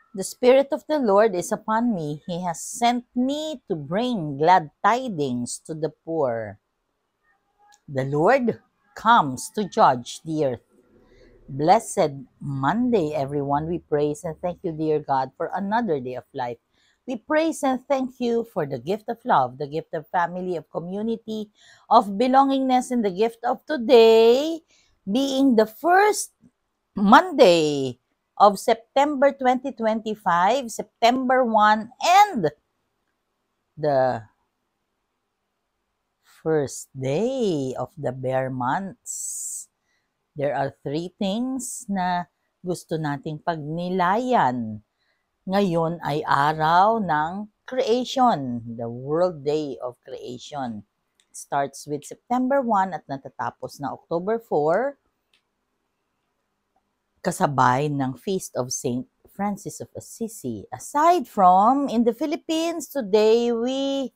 The Spirit of the Lord is upon me. He has sent me to bring glad tidings to the poor. The Lord comes to judge the earth. Blessed Monday, everyone. We praise and thank you, dear God, for another day of life. We praise and thank you for the gift of love, the gift of family, of community, of belongingness, and the gift of today being the first Monday of September 2025, September 1, and the first day of the bear months. There are 3 things na gusto nating pagnilayan. Ngayon ay araw ng creation, the World Day of Creation. It starts with September 1 at natatapos na October 4, kasabay ng Feast of Saint Francis of Assisi. Aside from, in the Philippines, today we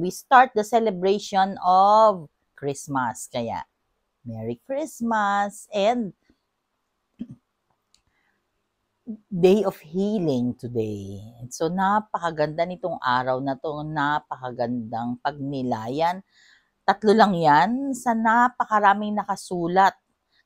start the celebration of Christmas. Kaya, Merry Christmas and Day of Healing today. So, napakaganda nitong araw na to, napakagandang pagnilayan. 3 lang yan sa napakaraming nakasulat.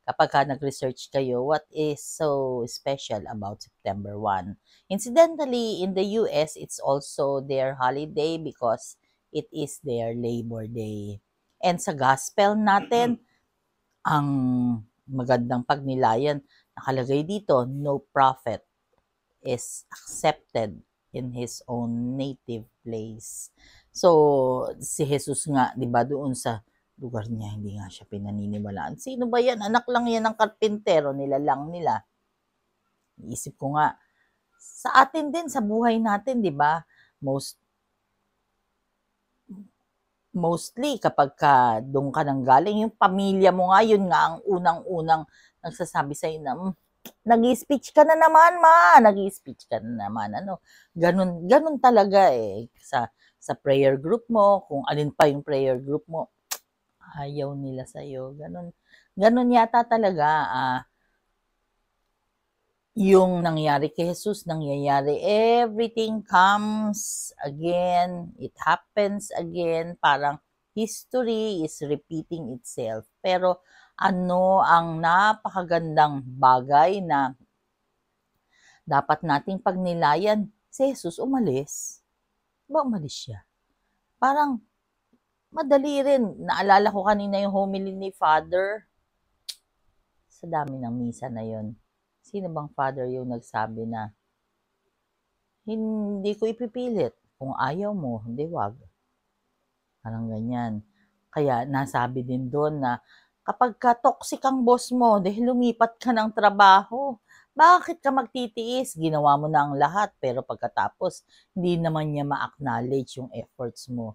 Kapag nag-research kayo, what is so special about September 1? Incidentally, in the US, it's also their holiday because it is their Labor Day. And sa gospel natin, ang magandang pagnilayan, nakalagay dito, no prophet is accepted in his own native place. So, si Jesus nga, di ba, doon sa lugar niya, hindi nga siya pinaniniwalaan. Sino ba yan? Anak lang yan ng karpintero, nilalang nila. Iisip ko nga, sa atin din, sa buhay natin, di ba, mostly kapag doon ka nang galing, yung pamilya mo nga, yun nga ang unang-unang nagsasabi sa'yo na, nag-i-speech ka na naman, ma. Nag-i-speech ka na naman. Ano, ganun talaga eh. Sa prayer group mo, kung alin pa yung prayer group mo, ayaw nila sa'yo. Ganun yata talaga. Yung nangyari kay Jesus, nangyayari. Everything comes again. It happens again. Parang history is repeating itself. Pero ano ang napakagandang bagay na dapat nating pagnilayan? Si Jesus umalis. Ba umalis siya? Parang madali rin. Naalala ko kanina yung homily ni Father. Sa dami ng misa na yon. Sino bang Father yung nagsabi na hindi ko ipipilit. Kung ayaw mo, hindi wag. Parang ganyan. Kaya nasabi din doon na kapag ka-toxic ang boss mo dahil lumipat ka ng trabaho, bakit ka magtitiis? Ginawa mo na ang lahat pero pagkatapos hindi naman niya ma-acknowledge yung efforts mo.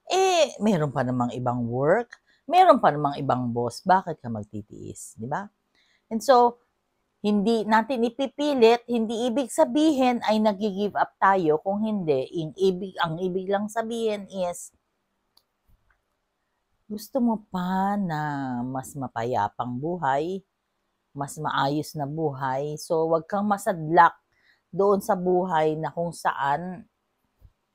Eh, meron pa namang ibang work, meron pa namang ibang boss, bakit ka magtitiis? Di ba? And so, hindi natin ipipilit, hindi ibig sabihin ay nag-give up tayo. Kung hindi, ang ibig lang sabihin is, gusto mo pa na mas mapayapang buhay, mas maayos na buhay, so wag kang masadlak doon sa buhay na kung saan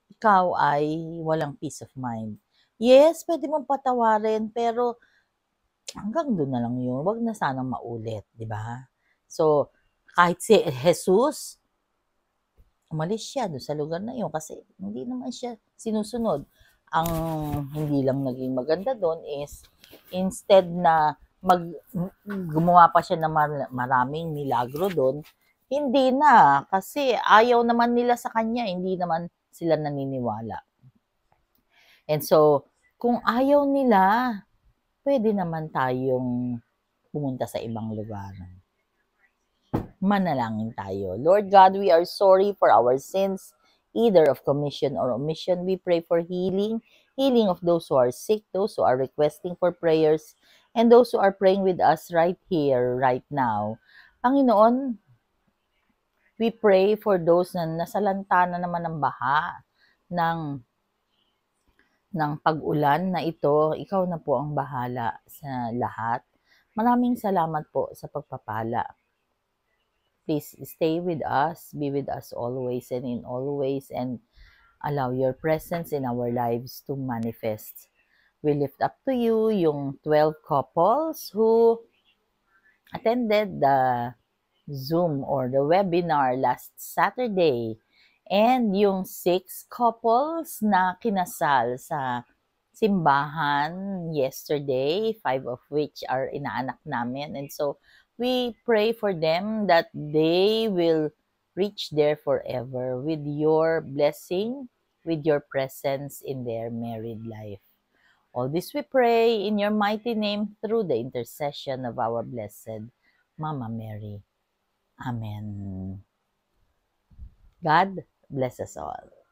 ikaw ay walang peace of mind. Yes, pwede mong patawarin, pero hanggang doon na lang yun. Wag na sanang maulit, di ba? So, kahit si Jesus, umalis siya doon sa lugar na yun kasi hindi naman siya sinusunod. Ang hindi lang naging maganda doon is instead na gumawa pa siya ng maraming milagro doon, hindi na kasi ayaw naman nila sa kanya, hindi naman sila naniniwala. And so, kung ayaw nila, pwede naman tayong pumunta sa ibang lugar. Manalangin tayo. Lord God, we are sorry for our sins, either of commission or omission. We pray for healing of those who are sick, those who are requesting for prayers, and those who are praying with us right here, right now. Panginoon, we pray for those na nasalanta na naman ng baha, ng pag-ulan na ito. Ikaw na po ang bahala sa lahat. Maraming salamat po sa pagpapala. Please stay with us, be with us always and in all ways, and allow your presence in our lives to manifest. We lift up to you yung 12 couples who attended the Zoom or the webinar last Saturday, and yung 6 couples na kinasal sa simbahan yesterday, 5 of which are inaanak namin. And so, we pray for them that they will reach there forever with your blessing, with your presence in their married life. All this we pray in your mighty name through the intercession of our blessed Mama Mary. Amen. God bless us all.